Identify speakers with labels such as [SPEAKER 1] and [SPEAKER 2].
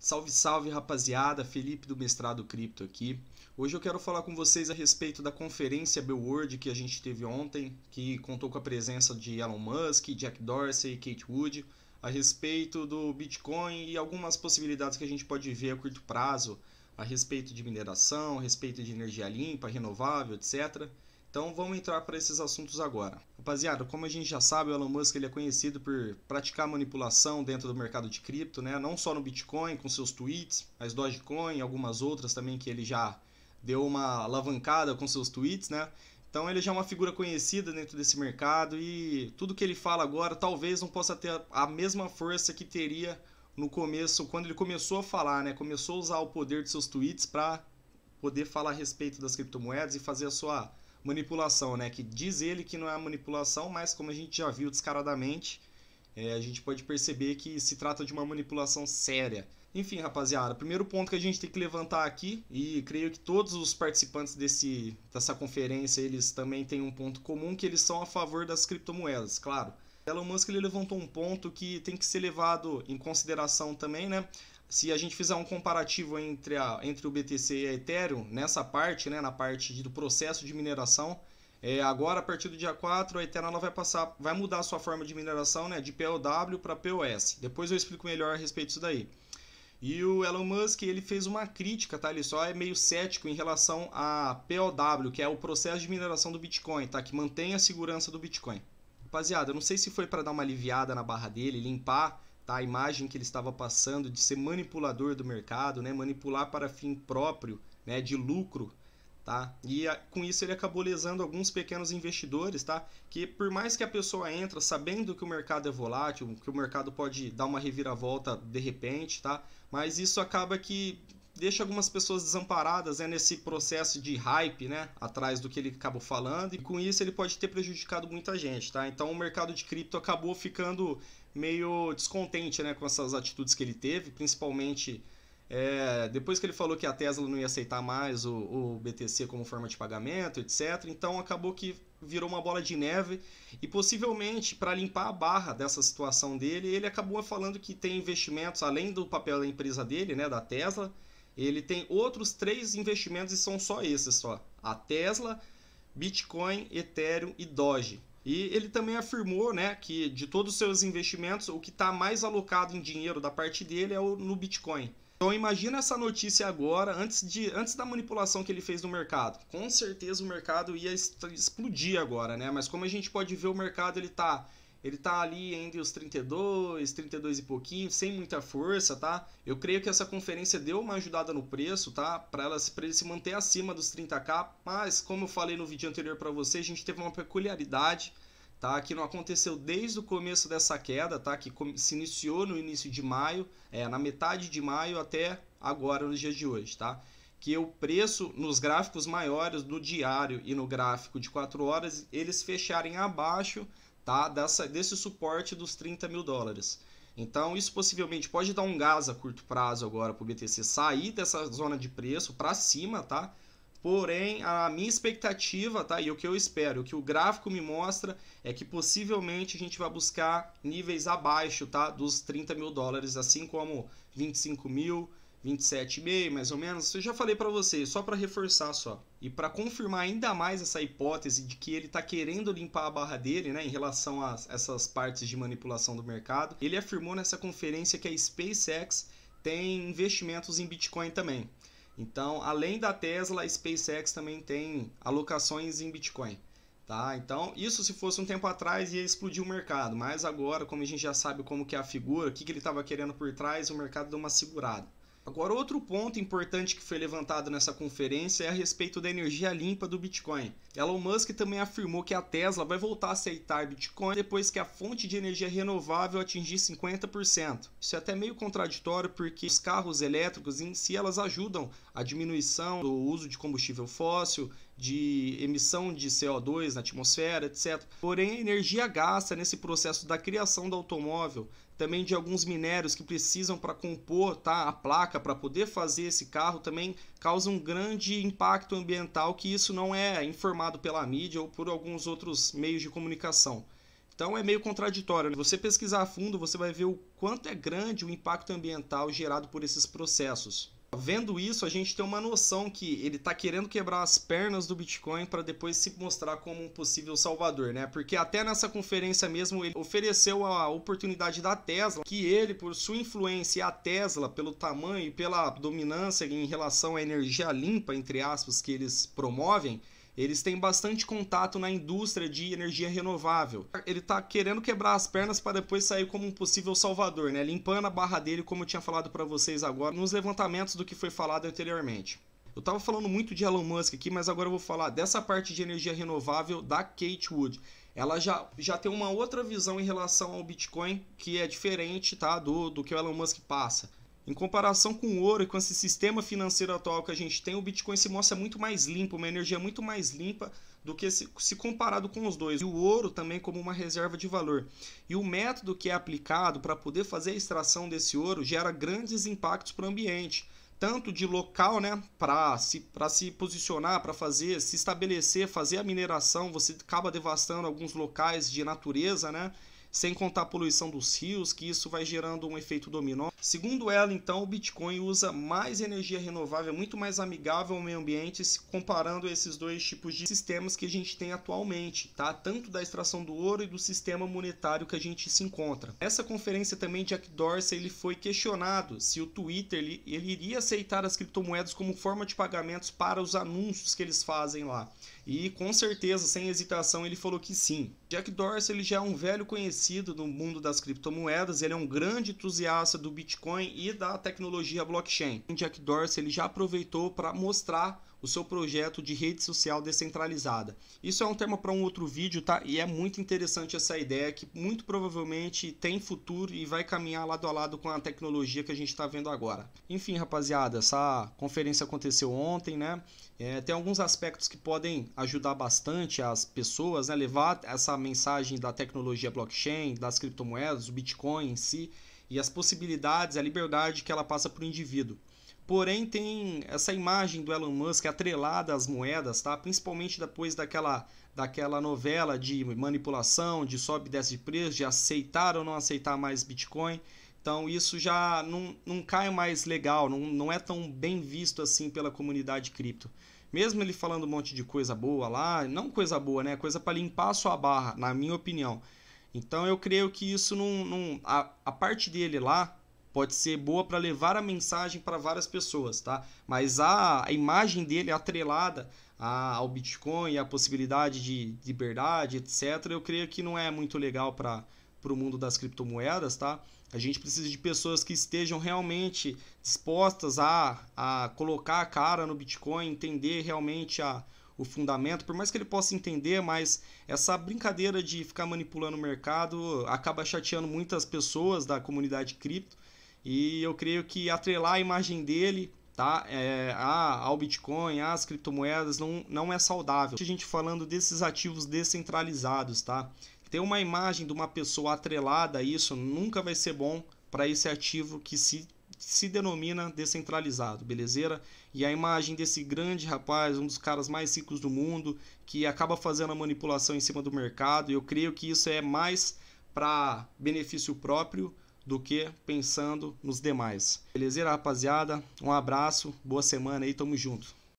[SPEAKER 1] Salve, salve, rapaziada, Felipe do Mestrado Cripto aqui. Hoje eu quero falar com vocês a respeito da conferência Bellward que a gente teve ontem, que contou com a presença de Elon Musk, Jack Dorsey e Kate Wood, a respeito do Bitcoin e algumas possibilidades que a gente pode ver a curto prazo, a respeito de mineração, a respeito de energia limpa, renovável, etc. Então vamos entrar para esses assuntos agora. Rapaziada, como a gente já sabe, o Elon Musk ele é conhecido por praticar manipulação dentro do mercado de cripto, né? Não só no Bitcoin, com seus tweets, mas Dogecoin e algumas outras também que ele já deu uma alavancada com seus tweets, né? Então ele já é uma figura conhecida dentro desse mercado e tudo que ele fala agora talvez não possa ter a mesma força que teria no começo, quando ele começou a falar, né? Começou a usar o poder de seus tweets para poder falar a respeito das criptomoedas e fazer a sua manipulação, né? Que diz ele que não é manipulação, mas como a gente já viu descaradamente, a gente pode perceber que se trata de uma manipulação séria. Enfim, rapaziada, primeiro ponto que a gente tem que levantar aqui, e creio que todos os participantes dessa conferência, eles também têm um ponto comum, que eles são a favor das criptomoedas, claro. Elon Musk ele levantou um ponto que tem que ser levado em consideração também, né? Se a gente fizer um comparativo entre o BTC e a Ethereum, nessa parte, né, na parte do processo de mineração, agora a partir do dia 4, a Ethereum ela vai mudar a sua forma de mineração, né, de POW para POS. Depois eu explico melhor a respeito disso daí. E o Elon Musk ele fez uma crítica, tá? Ele só é meio cético em relação a POW, que é o processo de mineração do Bitcoin, tá? Que mantém a segurança do Bitcoin. Rapaziada, eu não sei se foi para dar uma aliviada na barra dele, limpar, tá, a imagem que ele estava passando de ser manipulador do mercado, né, manipular para fim próprio, né, de lucro, tá? E com isso ele acabou lesando alguns pequenos investidores, tá? Que por mais que a pessoa entra sabendo que o mercado é volátil, que o mercado pode dar uma reviravolta de repente, tá? Mas isso acaba que deixa algumas pessoas desamparadas, né, nesse processo de hype, né, atrás do que ele acabou falando, e com isso ele pode ter prejudicado muita gente, tá? Então o mercado de cripto acabou ficando meio descontente, né, com essas atitudes que ele teve, principalmente depois que ele falou que a Tesla não ia aceitar mais o BTC como forma de pagamento, etc. Então acabou que virou uma bola de neve e possivelmente para limpar a barra dessa situação dele, ele acabou falando que tem investimentos além do papel da empresa dele, né, da Tesla. Ele tem outros 3 investimentos e são só esses, só. A Tesla, Bitcoin, Ethereum e Doge. E ele também afirmou, né, que de todos os seus investimentos, o que está mais alocado em dinheiro da parte dele é no Bitcoin. Então imagina essa notícia agora, antes da manipulação que ele fez no mercado. Com certeza o mercado ia explodir agora, né? Mas como a gente pode ver, o mercado ele tá ali entre os 32 e pouquinho, sem muita força, tá? Eu creio que essa conferência deu uma ajudada no preço, tá? Para ele se manter acima dos 30k, mas como eu falei no vídeo anterior para vocês, a gente teve uma peculiaridade, tá? Que não aconteceu desde o começo dessa queda, tá? Que se iniciou no início de maio, na metade de maio até agora, nos dias de hoje, tá? Que o preço nos gráficos maiores, no diário e no gráfico de 4 horas, eles fecharem abaixo, tá, desse suporte dos 30 mil dólares. Então isso possivelmente pode dar um gás a curto prazo agora para o BTC sair dessa zona de preço para cima, tá? Porém, a minha expectativa, tá, e o que eu espero, o que o gráfico me mostra é que possivelmente a gente vai buscar níveis abaixo, tá, dos 30 mil dólares, assim como 25 mil, 27,5 mais ou menos. Eu já falei para vocês, só para reforçar só. E para confirmar ainda mais essa hipótese de que ele está querendo limpar a barra dele, né, em relação a essas partes de manipulação do mercado, ele afirmou nessa conferência que a SpaceX tem investimentos em Bitcoin também. Então, além da Tesla, a SpaceX também tem alocações em Bitcoin. Tá? Então, isso se fosse um tempo atrás ia explodir o mercado, mas agora, como a gente já sabe como que é a figura, o que ele estava querendo por trás, o mercado deu uma segurada. Agora, outro ponto importante que foi levantado nessa conferência é a respeito da energia limpa do Bitcoin. Elon Musk também afirmou que a Tesla vai voltar a aceitar Bitcoin depois que a fonte de energia renovável atingir 50%. Isso é até meio contraditório porque os carros elétricos em si elas ajudam a diminuição do uso de combustível fóssil, de emissão de CO2 na atmosfera, etc. Porém, a energia gasta nesse processo da criação do automóvel, também de alguns minérios que precisam para compor, tá, a placa para poder fazer esse carro, também causa um grande impacto ambiental que isso não é informado pela mídia ou por alguns outros meios de comunicação. Então é meio contraditório, né? Você pesquisar a fundo, você vai ver o quanto é grande o impacto ambiental gerado por esses processos. Vendo isso, a gente tem uma noção que ele está querendo quebrar as pernas do Bitcoin para depois se mostrar como um possível salvador, né? Porque até nessa conferência mesmo ele ofereceu a oportunidade da Tesla, que ele, por sua influência, e a Tesla, pelo tamanho e pela dominância em relação à energia limpa, entre aspas, que eles promovem, eles têm bastante contato na indústria de energia renovável. Ele está querendo quebrar as pernas para depois sair como um possível salvador, né? Limpando a barra dele, como eu tinha falado para vocês agora, nos levantamentos do que foi falado anteriormente. Eu estava falando muito de Elon Musk aqui, mas agora eu vou falar dessa parte de energia renovável da Cathie Wood. Ela já tem uma outra visão em relação ao Bitcoin que é diferente, tá, do que o Elon Musk passa. Em comparação com o ouro e com esse sistema financeiro atual que a gente tem, o Bitcoin se mostra muito mais limpo, uma energia muito mais limpa do que se comparado com os dois. E o ouro também como uma reserva de valor. E o método que é aplicado para poder fazer a extração desse ouro gera grandes impactos para o ambiente. Tanto de local, né, para se posicionar, para se estabelecer, fazer a mineração, você acaba devastando alguns locais de natureza, né? Sem contar a poluição dos rios, que isso vai gerando um efeito dominó. Segundo ela, então, o Bitcoin usa mais energia renovável, muito mais amigável ao meio ambiente, se comparando esses dois tipos de sistemas que a gente tem atualmente, tá? Tanto da extração do ouro e do sistema monetário que a gente se encontra. Nessa conferência também, Jack Dorsey ele foi questionado se o Twitter ele iria aceitar as criptomoedas como forma de pagamentos para os anúncios que eles fazem lá. E com certeza, sem hesitação, ele falou que sim. Jack Dorsey ele já é um velho conhecido no mundo das criptomoedas, ele é um grande entusiasta do Bitcoin e da tecnologia blockchain. Jack Dorsey ele já aproveitou para mostrar o seu projeto de rede social descentralizada. Isso é um tema para um outro vídeo, tá? E é muito interessante essa ideia que muito provavelmente tem futuro e vai caminhar lado a lado com a tecnologia que a gente está vendo agora. Enfim, rapaziada, essa conferência aconteceu ontem, né? Tem alguns aspectos que podem ajudar bastante as pessoas, né? Levar essa mensagem da tecnologia blockchain, das criptomoedas, do Bitcoin em si, e as possibilidades, a liberdade que ela passa para o indivíduo. Porém, tem essa imagem do Elon Musk atrelada às moedas, tá? Principalmente depois daquela novela de manipulação, de sobe e desce de preço, de aceitar ou não aceitar mais Bitcoin. Então isso já não cai mais legal, não é tão bem visto assim pela comunidade cripto. Mesmo ele falando um monte de coisa boa lá, não coisa boa, né? Coisa para limpar a sua barra, na minha opinião. Então eu creio que isso a parte dele lá pode ser boa para levar a mensagem para várias pessoas, tá? Mas a imagem dele atrelada ao Bitcoin e a possibilidade de liberdade, etc., eu creio que não é muito legal para o mundo das criptomoedas, tá? A gente precisa de pessoas que estejam realmente dispostas a colocar a cara no Bitcoin, entender realmente o fundamento, por mais que ele possa entender, mas essa brincadeira de ficar manipulando o mercado acaba chateando muitas pessoas da comunidade cripto. E eu creio que atrelar a imagem dele, tá, ao Bitcoin, às criptomoedas, não é saudável. A gente falando desses ativos descentralizados, tá? Ter uma imagem de uma pessoa atrelada a isso nunca vai ser bom para esse ativo que se denomina descentralizado, belezeira? E a imagem desse grande rapaz, um dos caras mais ricos do mundo, que acaba fazendo a manipulação em cima do mercado, eu creio que isso é mais para benefício próprio do que pensando nos demais. Beleza, rapaziada? Um abraço, boa semana aí, tamo junto.